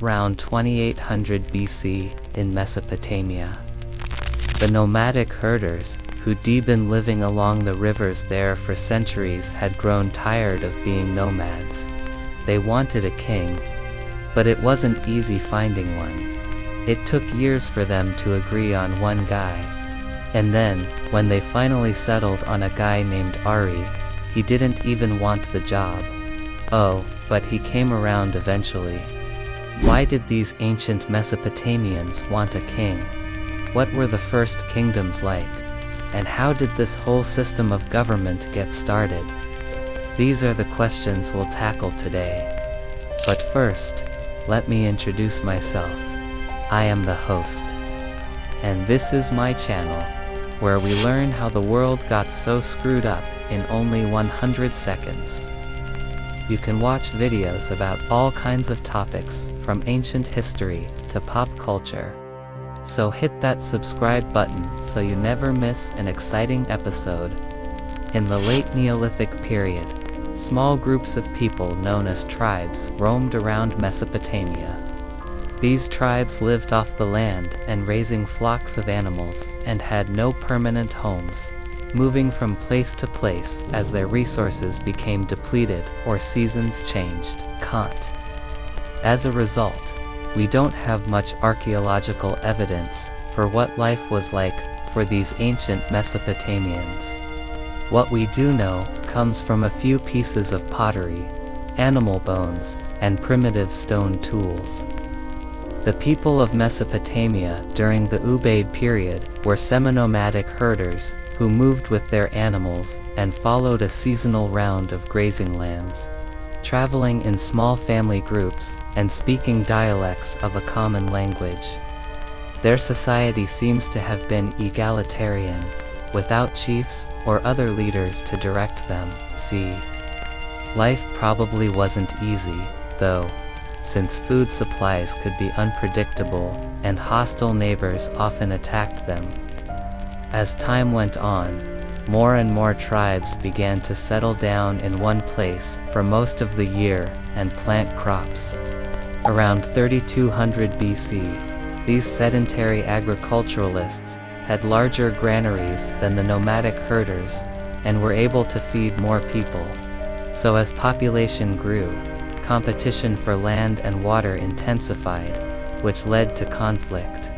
around 2800 BC, in Mesopotamia. The nomadic herders, who'd been living along the rivers there for centuries, had grown tired of being nomads. They wanted a king, but it wasn't easy finding one. It took years for them to agree on one guy. And then, when they finally settled on a guy named Ari, he didn't even want the job. Oh, but he came around eventually. Why did these ancient Mesopotamians want a king? What were the first kingdoms like? And how did this whole system of government get started? These are the questions we'll tackle today. But first, let me introduce myself. I am the host. And this is my channel, where we learn how the world got so screwed up in only 100 seconds. You can watch videos about all kinds of topics, from ancient history to pop culture. So hit that subscribe button so you never miss an exciting episode. In the late Neolithic period, small groups of people known as tribes roamed around Mesopotamia. These tribes lived off the land and raising flocks of animals, and had no permanent homes, moving from place to place as their resources became depleted or seasons changed. As a result, we don't have much archaeological evidence for what life was like for these ancient Mesopotamians. What we do know comes from a few pieces of pottery, animal bones, and primitive stone tools. The people of Mesopotamia during the Ubaid period were semi-nomadic herders who moved with their animals and followed a seasonal round of grazing lands, traveling in small family groups and speaking dialects of a common language. Their society seems to have been egalitarian, without chiefs or other leaders to direct them. Life probably wasn't easy, though, since food supplies could be unpredictable, and hostile neighbors often attacked them. As time went on, more and more tribes began to settle down in one place for most of the year and plant crops. Around 3200 BC, these sedentary agriculturalists had larger granaries than the nomadic herders, and were able to feed more people. So as population grew, competition for land and water intensified, which led to conflict.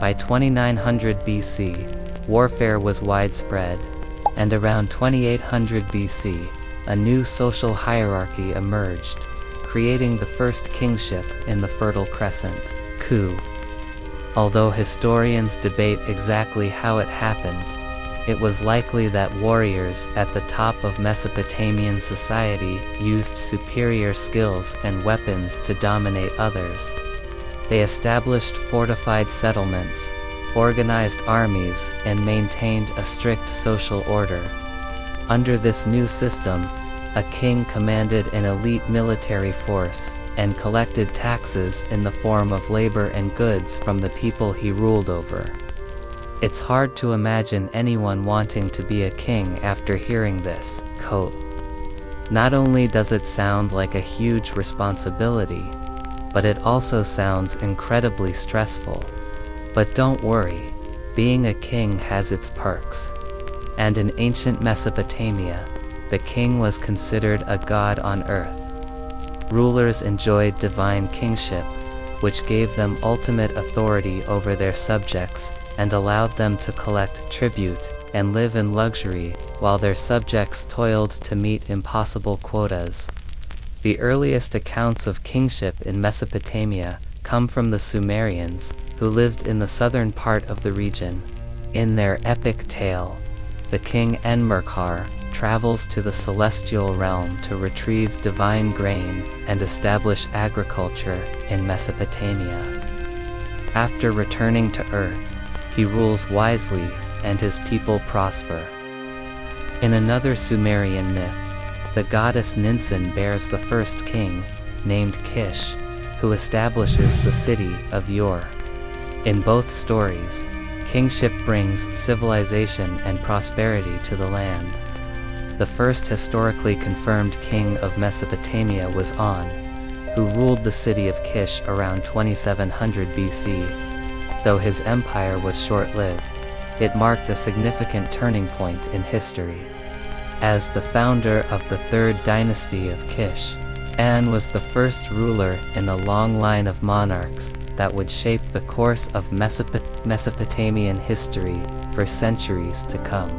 By 2900 BC, warfare was widespread, and around 2800 BC, a new social hierarchy emerged, creating the first kingship in the Fertile Crescent. Although historians debate exactly how it happened, it was likely that warriors at the top of Mesopotamian society used superior skills and weapons to dominate others. They established fortified settlements, organized armies, and maintained a strict social order. Under this new system, a king commanded an elite military force, and collected taxes in the form of labor and goods from the people he ruled over. It's hard to imagine anyone wanting to be a king after hearing this. Not only does it sound like a huge responsibility, but it also sounds incredibly stressful. But don't worry, being a king has its perks. And in ancient Mesopotamia, the king was considered a god on earth. Rulers enjoyed divine kingship, which gave them ultimate authority over their subjects, and allowed them to collect tribute and live in luxury while their subjects toiled to meet impossible quotas. The earliest accounts of kingship in Mesopotamia come from the Sumerians, who lived in the southern part of the region. In their epic tale, the king Enmerkar travels to the celestial realm to retrieve divine grain and establish agriculture in Mesopotamia. After returning to Earth, he rules wisely, and his people prosper. In another Sumerian myth, the goddess Ninsun bears the first king, named Kish, who establishes the city of Ur. In both stories, kingship brings civilization and prosperity to the land. The first historically confirmed king of Mesopotamia was On, who ruled the city of Kish around 2700 BC. Though his empire was short-lived, it marked a significant turning point in history. As the founder of the third dynasty of Kish, An was the first ruler in a long line of monarchs that would shape the course of Mesopotamian history for centuries to come.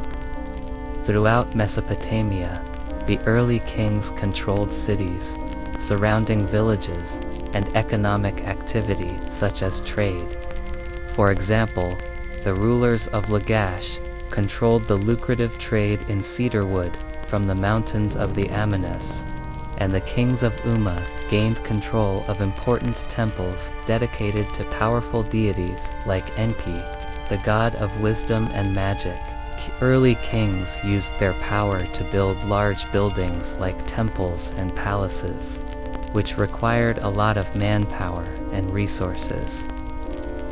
Throughout Mesopotamia, the early kings controlled cities, surrounding villages, and economic activity such as trade. For example, the rulers of Lagash controlled the lucrative trade in cedar wood from the mountains of the Amanus, and the kings of Umma gained control of important temples dedicated to powerful deities like Enki, the god of wisdom and magic. Early kings used their power to build large buildings like temples and palaces, which required a lot of manpower and resources.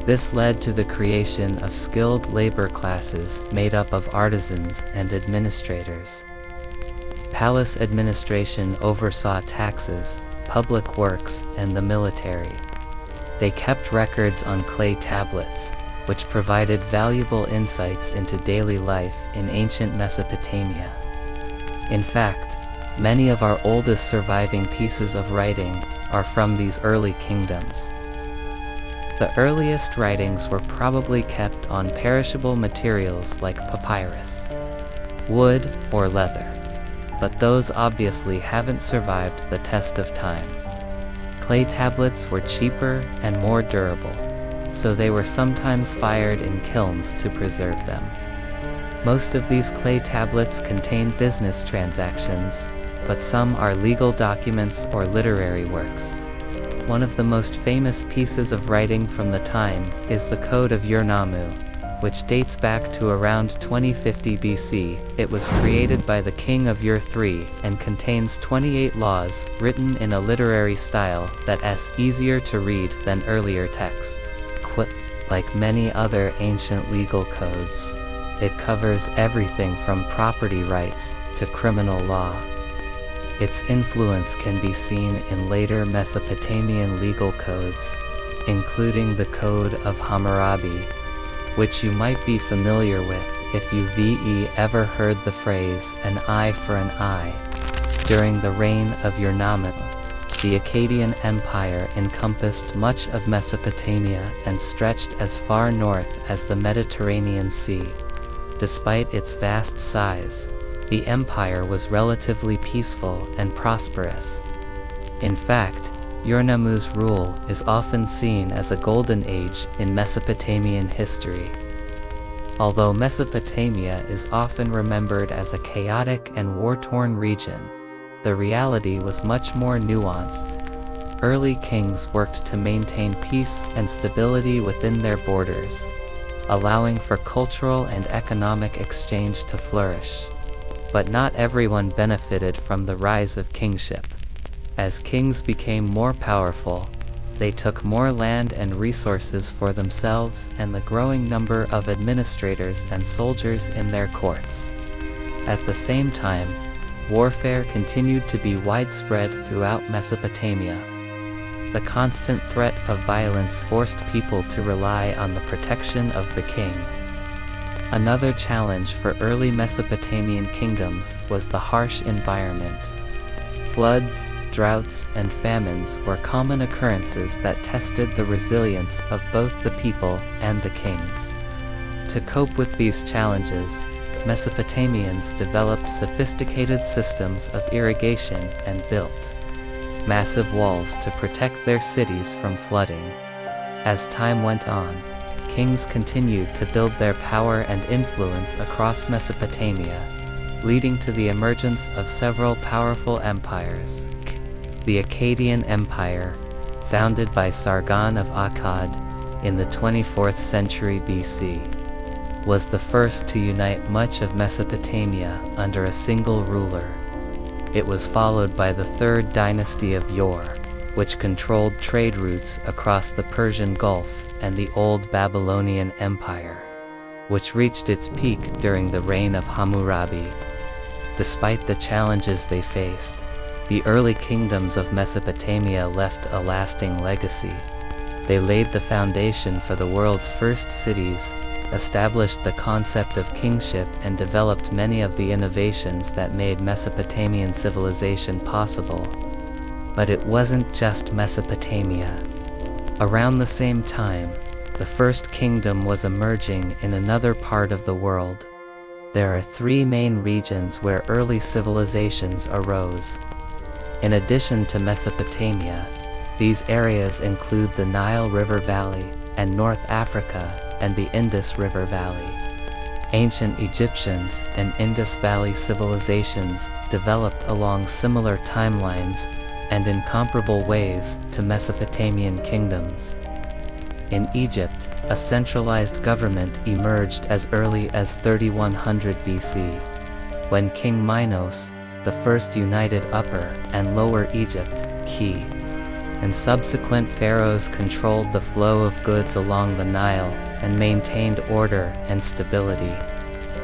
This led to the creation of skilled labor classes made up of artisans and administrators. Palace administration oversaw taxes, public works, and the military. They kept records on clay tablets, which provided valuable insights into daily life in ancient Mesopotamia. In fact, many of our oldest surviving pieces of writing are from these early kingdoms. The earliest writings were probably kept on perishable materials like papyrus, wood, or leather, but those obviously haven't survived the test of time. Clay tablets were cheaper and more durable, so they were sometimes fired in kilns to preserve them. Most of these clay tablets contain business transactions, but some are legal documents or literary works. One of the most famous pieces of writing from the time is the Code of Ur-Nammu, which dates back to around 2050 BC. It was created by the king of Ur III and contains 28 laws written in a literary style that's easier to read than earlier texts. Like many other ancient legal codes, it covers everything from property rights to criminal law. Its influence can be seen in later Mesopotamian legal codes, including the Code of Hammurabi, which you might be familiar with if you've ever heard the phrase "an eye for an eye." During the reign of Ur-Nammu, the Akkadian Empire encompassed much of Mesopotamia and stretched as far north as the Mediterranean Sea. Despite its vast size, the empire was relatively peaceful and prosperous. In fact, Ur-Nammu's rule is often seen as a golden age in Mesopotamian history. Although Mesopotamia is often remembered as a chaotic and war-torn region, the reality was much more nuanced. Early kings worked to maintain peace and stability within their borders, allowing for cultural and economic exchange to flourish. But not everyone benefited from the rise of kingship. As kings became more powerful, they took more land and resources for themselves and the growing number of administrators and soldiers in their courts. At the same time, warfare continued to be widespread throughout Mesopotamia. The constant threat of violence forced people to rely on the protection of the king. Another challenge for early Mesopotamian kingdoms was the harsh environment. Floods, droughts, and famines were common occurrences that tested the resilience of both the people and the kings. To cope with these challenges, Mesopotamians developed sophisticated systems of irrigation and built massive walls to protect their cities from flooding. As time went on, kings continued to build their power and influence across Mesopotamia, leading to the emergence of several powerful empires. The Akkadian Empire, founded by Sargon of Akkad in the 24th century BC, was the first to unite much of Mesopotamia under a single ruler. It was followed by the third dynasty of Ur, which controlled trade routes across the Persian Gulf, and the Old Babylonian Empire, which reached its peak during the reign of Hammurabi. Despite the challenges they faced, The early kingdoms of Mesopotamia left a lasting legacy. They laid the foundation for the world's first cities, established the concept of kingship, and developed many of the innovations that made Mesopotamian civilization possible. But it wasn't just Mesopotamia. Around the same time, the first kingdom was emerging in another part of the world. There are three main regions where early civilizations arose. In addition to Mesopotamia, these areas include the Nile River Valley, and North Africa, and the Indus River Valley. Ancient Egyptians and Indus Valley civilizations developed along similar timelines and in comparable ways to Mesopotamian kingdoms. In Egypt, a centralized government emerged as early as 3100 BC, when King Minos, the first united Upper and Lower Egypt, Key, and subsequent pharaohs controlled the flow of goods along the Nile and maintained order and stability.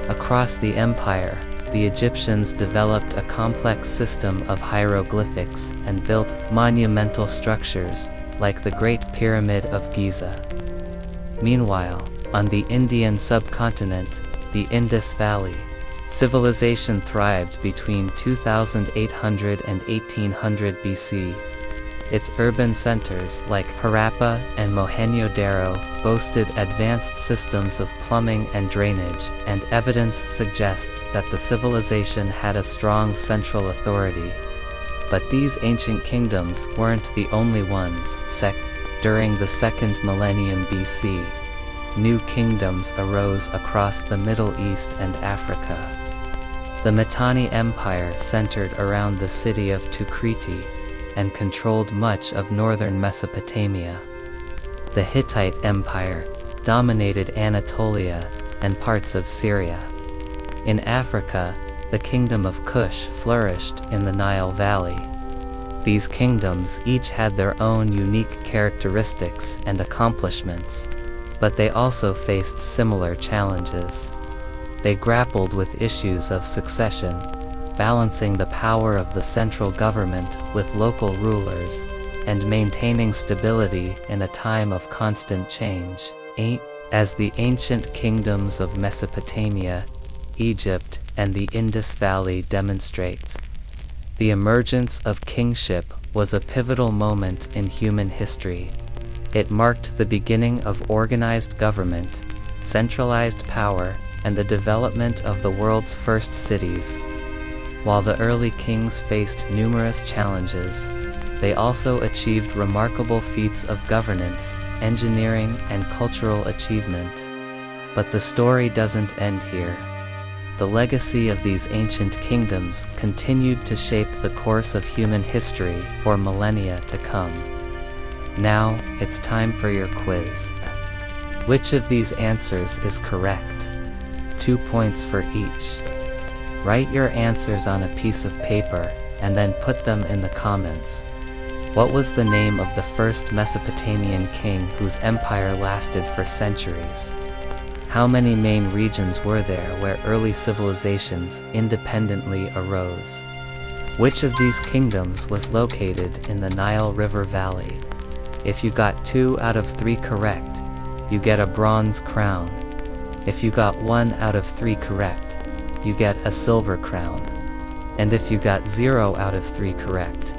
Across the empire, the Egyptians developed a complex system of hieroglyphics and built monumental structures, like the Great Pyramid of Giza. Meanwhile, on the Indian subcontinent, the Indus Valley, civilization thrived between 2800 and 1800 BC. Its urban centers like Harappa and Mohenjo-Daro boasted advanced systems of plumbing and drainage, and evidence suggests that the civilization had a strong central authority. But these ancient kingdoms weren't the only ones. During the second millennium BC, new kingdoms arose across the Middle East and Africa. The Mitanni Empire centered around the city of Tukriti and controlled much of northern Mesopotamia. The Hittite Empire dominated Anatolia and parts of Syria. In Africa, the kingdom of Kush flourished in the Nile Valley. These kingdoms each had their own unique characteristics and accomplishments, but they also faced similar challenges. They grappled with issues of succession, balancing the power of the central government with local rulers, and maintaining stability in a time of constant change. As the ancient kingdoms of Mesopotamia, Egypt, and the Indus Valley demonstrate, the emergence of kingship was a pivotal moment in human history. It marked the beginning of organized government, centralized power, and the development of the world's first cities. While the early kings faced numerous challenges, they also achieved remarkable feats of governance, engineering, and cultural achievement. But the story doesn't end here. The legacy of these ancient kingdoms continued to shape the course of human history for millennia to come. Now, it's time for your quiz. Which of these answers is correct? 2 points for each. Write your answers on a piece of paper, and then put them in the comments. What was the name of the first Mesopotamian king whose empire lasted for centuries? How many main regions were there where early civilizations independently arose? Which of these kingdoms was located in the Nile River Valley? If you got 2 out of 3 correct, you get a bronze crown. If you got 1 out of 3 correct, you get a silver crown. And if you got 0 out of 3 correct,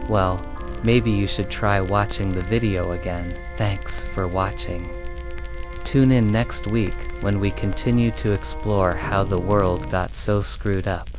well, maybe you should try watching the video again. Thanks for watching. Tune in next week when we continue to explore how the world got so screwed up.